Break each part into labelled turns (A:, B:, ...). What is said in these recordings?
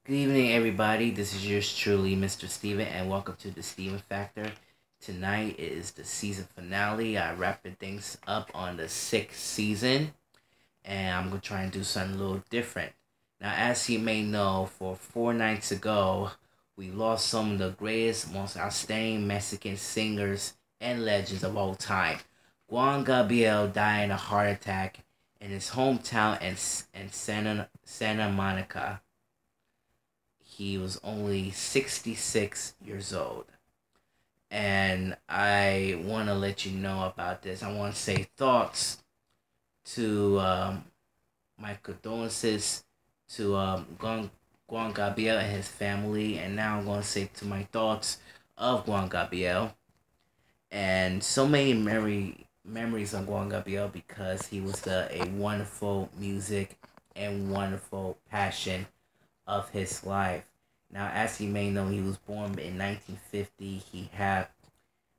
A: Good evening, everybody. This is yours truly, Mr. Steven, and welcome to the Steven Factor. Tonight is the season finale. I wrapping things up on the sixth season, and I'm gonna try and do something a little different. Now, as you may know, for 4 nights ago, we lost some of the greatest, most outstanding Mexican singers and legends of all time. Juan Gabriel died in a heart attack in his hometown in Santa Monica. He was only 66 years old. And I want to let you know about this. I want to say thoughts to my condolences to Juan Gabriel and his family. And now I'm going to say to my thoughts of Juan Gabriel. And so many memories on Juan Gabriel because he was a wonderful music and wonderful passion of his life. Now, as you may know, he was born in 1950. He had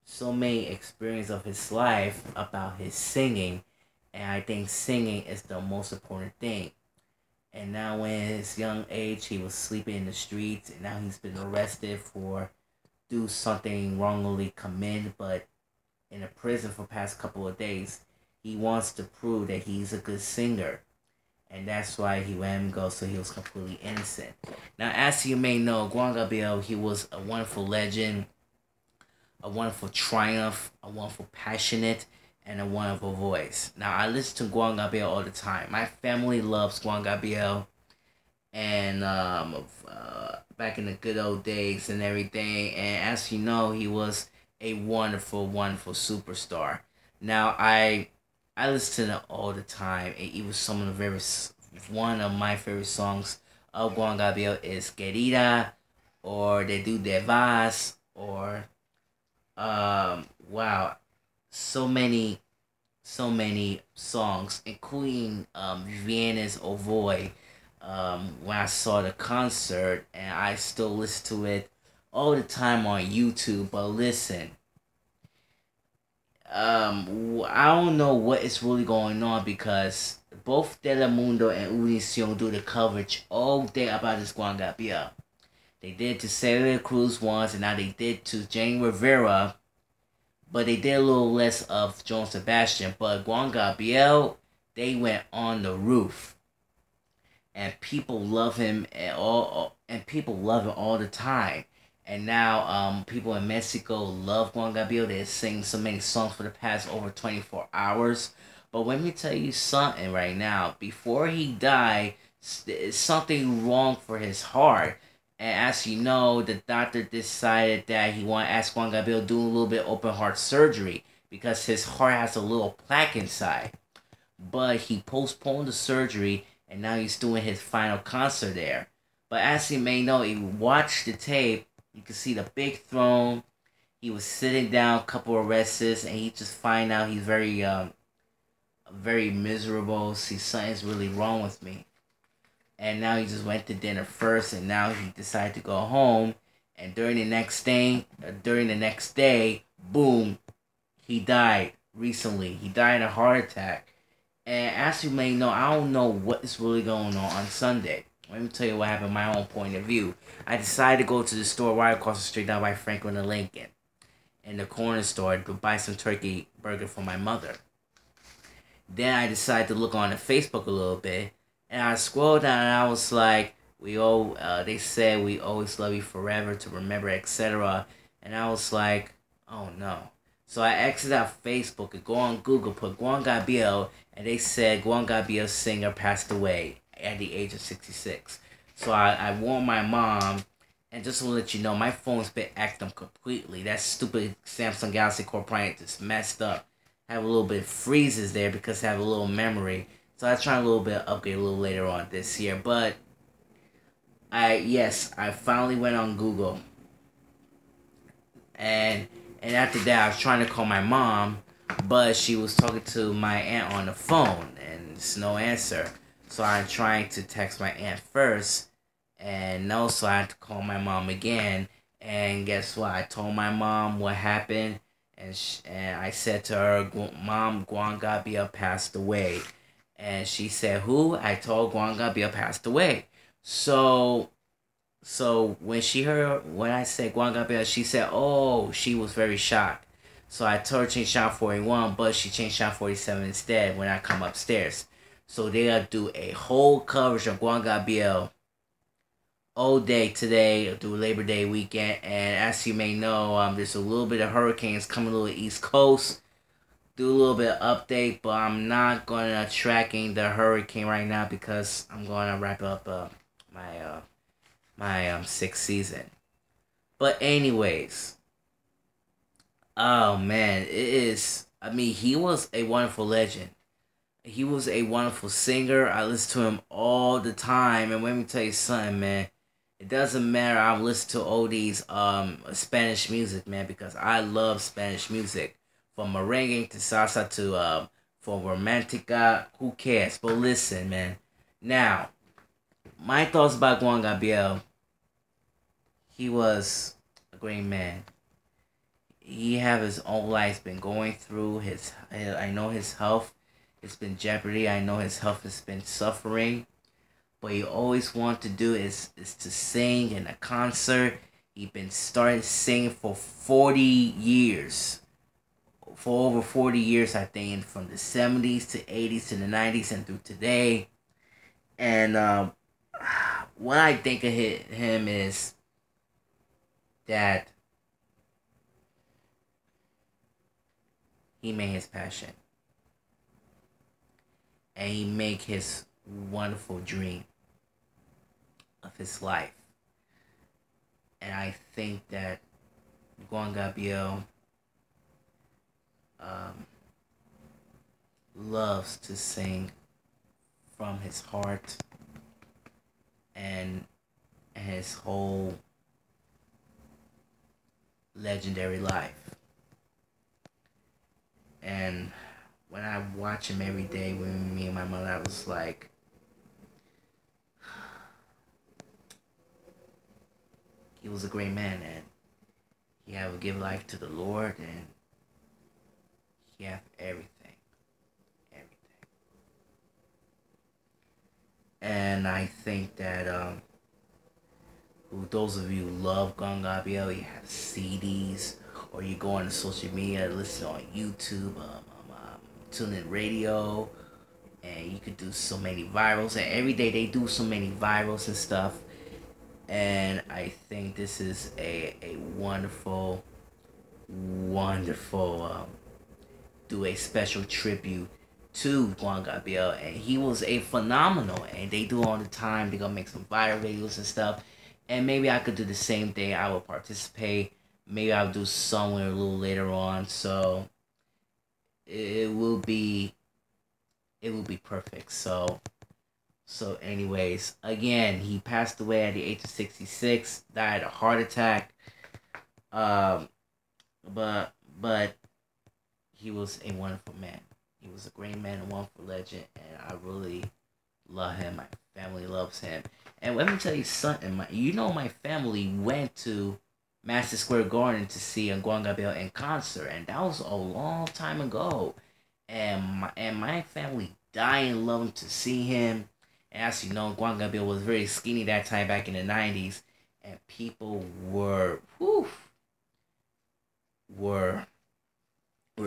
A: so many experiences of his life about his singing, and I think singing is the most important thing. And now, in his young age, he was sleeping in the streets, and now he's been arrested for do something wrongly committed, but in a prison for past couple of days. He wants to prove that he's a good singer, and that's why he let him go, so he was completely innocent. Now, as you may know, Juan Gabriel, he was a wonderful legend, a wonderful triumph, a wonderful passionate, and a wonderful voice. Now, I listen to Juan Gabriel all the time. My family loves Juan Gabriel, and back in the good old days and everything. And as you know, he was a wonderful, wonderful superstar. Now, I listen to it all the time. It was some of the very one of my favorite songs of Juan Gabriel is Querida, or De Du De Vas, or wow, so many songs, including Vienna's Ovoy. When I saw the concert, and I still listen to it all the time on YouTube. But listen, I don't know what is really going on because both Telemundo and Univision do the coverage all day about this Juan Gabriel. They did to Celia Cruz once, and now they did to Jane Rivera, but they did a little less of Joan Sebastian. But Juan Gabriel, they went on the roof, and people love him and people love him all the time. And now, people in Mexico love Juan Gabriel. They sing so many songs for the past over 24 hours. But let me tell you something right now. Before he died, something wrong for his heart. And as you know, the doctor decided that he wanted to ask Juan Gabriel to do a little bit of open heart surgery because his heart has a little plaque inside. But he postponed the surgery, and now he's doing his final concert there. But as you may know, if you watch the tape, you can see the big throne. He was sitting down, a couple of rests, and he just find out he's very miserable. See, something's really wrong with me. And now he just went to dinner first, and now he decided to go home. And during the next day, boom, he died recently. He died in a heart attack. And as you may know, I don't know what is really going on Sunday. Let me tell you what happened, my own point of view. I decided to go to the store right across the street down by Franklin and Lincoln, in the corner store, to buy some turkey burger for my mother. Then I decided to look on the Facebook a little bit, and I scrolled down and I was like, they said we always love you forever, to remember, etc. And I was like, oh no. So I exited out Facebook and go on Google, put Juan Gabriel, and they said Juan Gabriel singer passed away at the age of 66. So I warned my mom, and just to let you know, my phone's been acting up completely. That stupid Samsung Galaxy Core Prime just messed up. I have a little bit of freezes there because I have a little memory. So I try a little bit of upgrade a little later on this year. But I finally went on Google. And after that, I was trying to call my mom, but she was talking to my aunt on the phone, and it's no answer. So I'm trying to text my aunt first, and no, so I had to call my mom again. And guess what? I told my mom what happened, and I said to her, Mom, Juan Gabriel passed away. And she said, who? I told Juan Gabriel passed away. So So when I said Juan Gabriel, she said, "Oh, she was very shocked." So I told her to change channel 41, but she changed channel 47 instead when I come upstairs. So they'll do a whole coverage of Juan Gabriel all day today through Labor Day weekend. And as you may know, there's a little bit of hurricanes coming to the East Coast. Do a little bit of update, but I'm not gonna tracking the hurricane right now because I'm gonna wrap up my sixth season. But anyways, oh man, it is. I mean, he was a wonderful legend. He was a wonderful singer. I listen to him all the time, and let me tell you something, man. It doesn't matter. I listen to all these Spanish music, man, because I love Spanish music, from merengue to salsa to from romantica. Who cares? But listen, man. Now, my thoughts about Juan Gabriel. He was a great man. He have his own life been going through his. I know his health. It's been jeopardy. I know his health has been suffering. But he always wanted to do is to sing in a concert. He been started singing for 40 years. For over 40 years, I think, from the 70s to 80s to the 90s and through today. And what I think of him is that he made his passion. And he make his wonderful dream of his life. And I think that Juan Gabriel loves to sing from his heart and his whole legendary life. And when I watch him every day with me and my mother, I was like, he was a great man, and he had give life to the Lord, and he had everything, everything. And I think that those of you who love Juan Gabriel, you have CDs, or you go on to social media, listen on YouTube, tune in radio, and you could do so many virals. And every day they do so many virals and stuff. And I think this is a wonderful, wonderful, do a special tribute to Juan Gabriel. And he was a phenomenal, and they do all the time. They're gonna make some viral videos and stuff. And maybe I could do the same thing. I will participate. Maybe I'll do somewhere a little later on. So it will be perfect. So anyways, again, he passed away at the age of 66, died of a heart attack. But he was a wonderful man. He was a great man, a wonderful legend, and I really love him. My family loves him. And let me tell you something. My family went to Madison Square Garden to see Juan Gabriel in concert, and that was a long time ago. And my family died and loved to see him. And as you know, Juan Gabriel was very skinny that time back in the 90s, and people were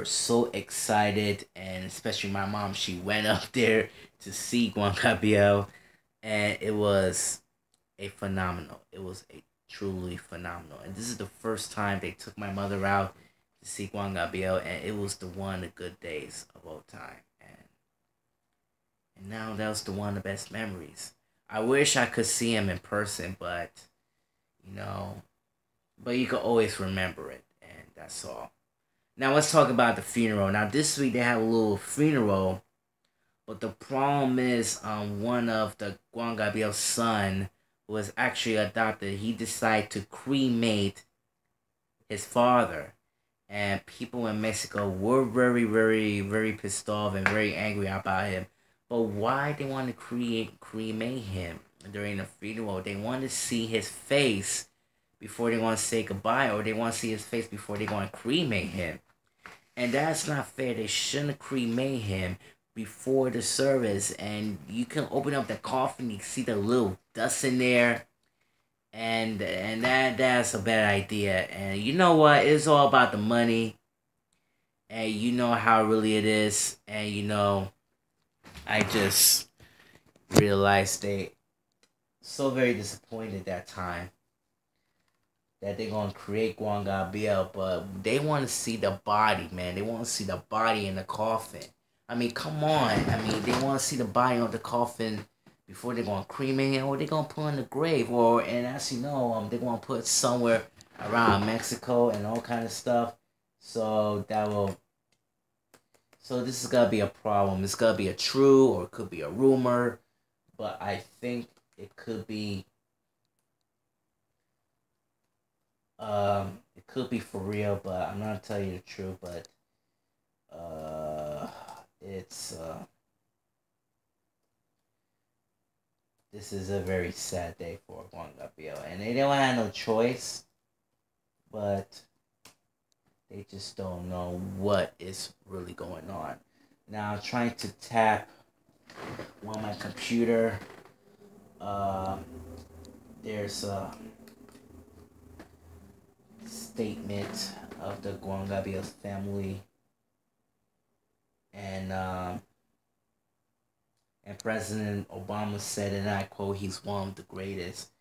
A: so excited, and especially my mom, she went up there to see Juan Gabriel, and it was a phenomenal. It was a truly phenomenal. And this is the first time they took my mother out to see Juan Gabriel, and it was one of the good days of all time. And now that was one of the best memories. I wish I could see him in person, but you can always remember it, and that's all. Now let's talk about the funeral. Now this week they have a little funeral, but the problem is, one of the Juan Gabriel's son was actually adopted. He decided to cremate his father, and people in Mexico were very, very, very pissed off and very angry about him. But why they want to cremate him during the funeral? They want to see his face before they want to say goodbye, or they want to see his face before they want to cremate him. And that's not fair. They shouldn't cremate him before the service. And you can open up the coffin, you see the little dust in there. and that's a bad idea. And you know what? It's all about the money, and you know how really it is. And I just realized they so very disappointed that time that they're gonna create Juan Gabriel, but they want to see the body, man. They want to see the body in the coffin. I mean, come on. I mean, they want to see the body on the coffin before they're gonna cremate it, or they're gonna put in the grave, or and as you know, they're gonna put somewhere around Mexico and all kind of stuff. So that will. So this is gonna be a problem. It's gonna be a true, or it could be a rumor, but I think it could be. It could be for real, but I'm not gonna tell you the truth. But uh, it's this is a very sad day for Juan Gabriel, and they don't have no choice, but they just don't know what is really going on. Now I'm trying to tap on my computer. Uh, there's a statement of the Juan Gabriel's family, and and President Obama said, and I quote, "He's one of the greatest."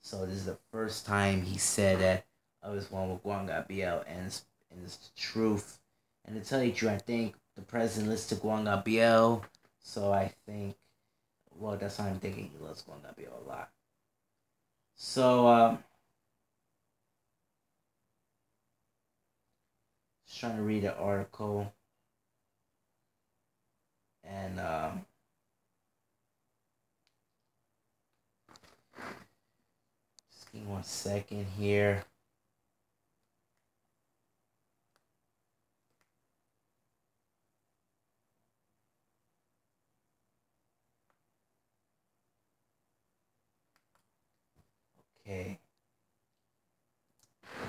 A: So this is the first time he said that I was one with Juan Gabriel, and it's the truth. And to tell you the truth, I think the president listens to Juan Gabriel, so I think, well, that's why I'm thinking he loves Juan Gabriel a lot. So, just trying to read the article, and just give me 1 second here. Okay,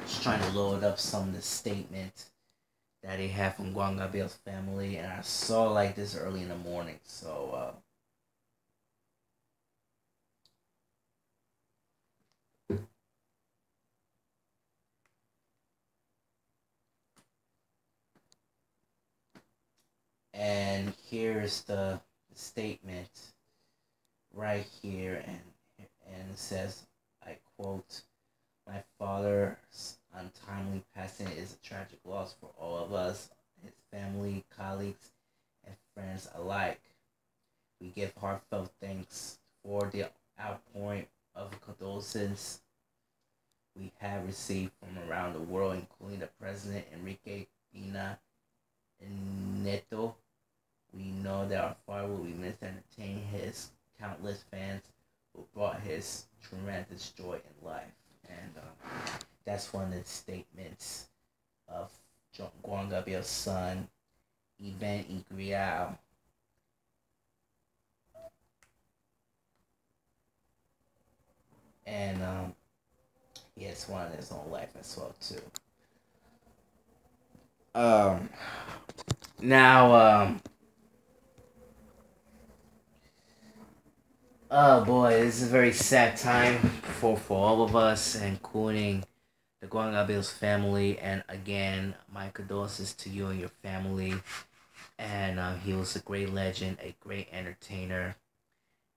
A: just trying to load up some of the statements that they have from Juan Gabriel's family, and I saw like this early in the morning. So, and here's the statement right here, and it says, I quote, "My father's untimely passing is a tragic loss for all of us, his family, colleagues, and friends alike. We give heartfelt thanks for the outpouring of condolences we have received from around the world, including the President Enrique Pina Neto. We know that our father will be missed and entertain his countless fans who brought his tremendous joy in life." And that's one of the statements of Juan Gabriel's son, Iben Igrial. And he has one in his own life as well too. Um, now, oh boy, this is a very sad time for all of us, including the Juan Gabriel's family. And again, my condolences to you and your family. And he was a great legend, a great entertainer,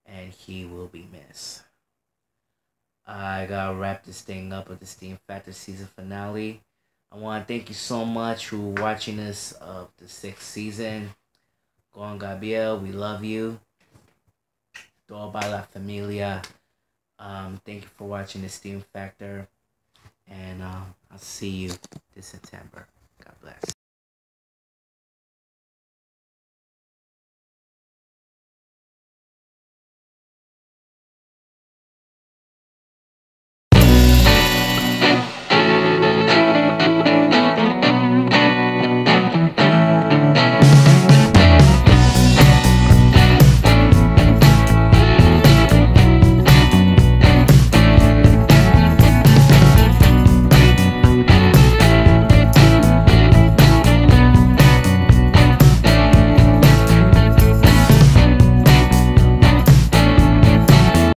A: and he will be missed. I gotta wrap this thing up with the Steam Factor season finale. I want to thank you so much for watching this of the 6th season. Juan Gabriel, we love you. Toda la familia. Thank you for watching the Steam Factor, and I'll see you this September. God bless.